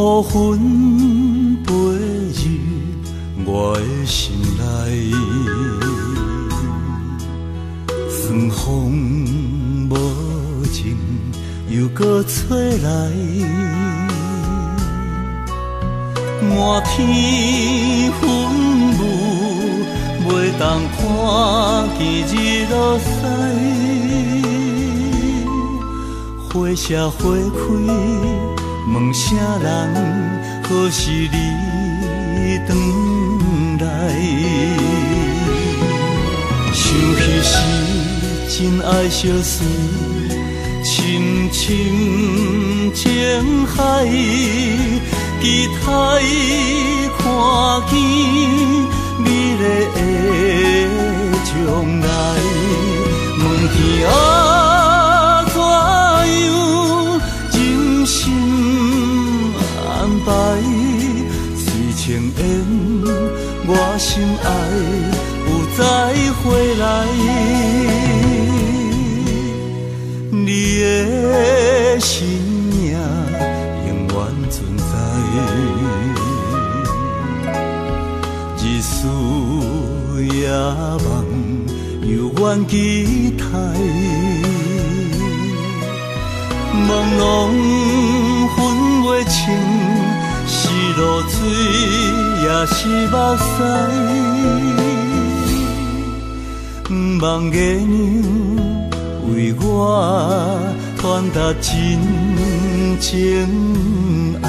乌云飞入我的心内，霜风无情又搁吹来，满天云雾袂当看见日落西，花谢花开，问声人，何时你回来？想彼时真爱相思，深深情海，期待看见美丽的将来。问天啊，怎样人生安排？随情缘，我心爱有再回来。你的身影永远存在，日思夜梦犹原期待，朦胧分袂清，是露水也是目屎，不望月亮为我传达真情爱。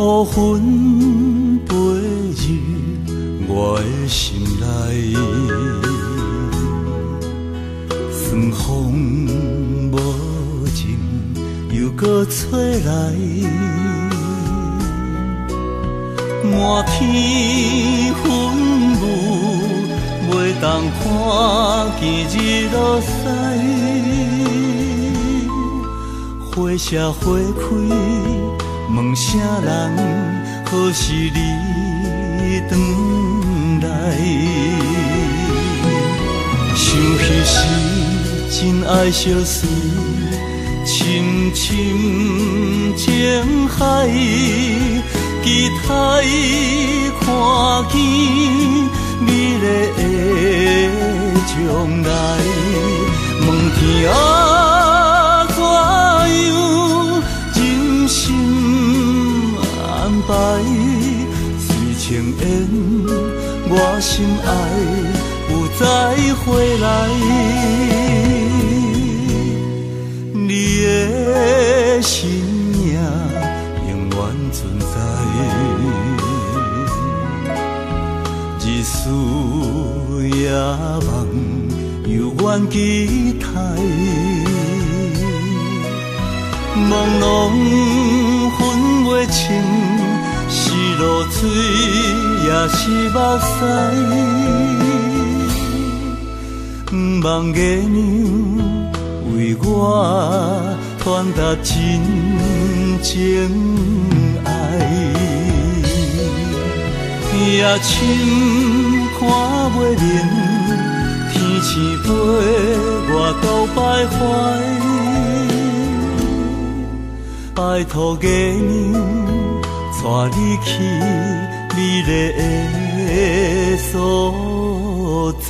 乌云飞入我的心内，霜风无情又搁吹来，满天云雾袂当看见日落西，花谢花开，问声人，何时你回来？想彼时真爱相思，深深情海，期待看见美丽的将来。问天啊，怎样人生安排？随情缘，我心爱有再回来。你的身影永远存在，日思夜梦犹原期待，朦胧分袂清，是露水也是目屎，不望月亮为我传达真情爱。夜深看袂明，天星陪我到徘徊。拜托月亮，带你去美丽的所在。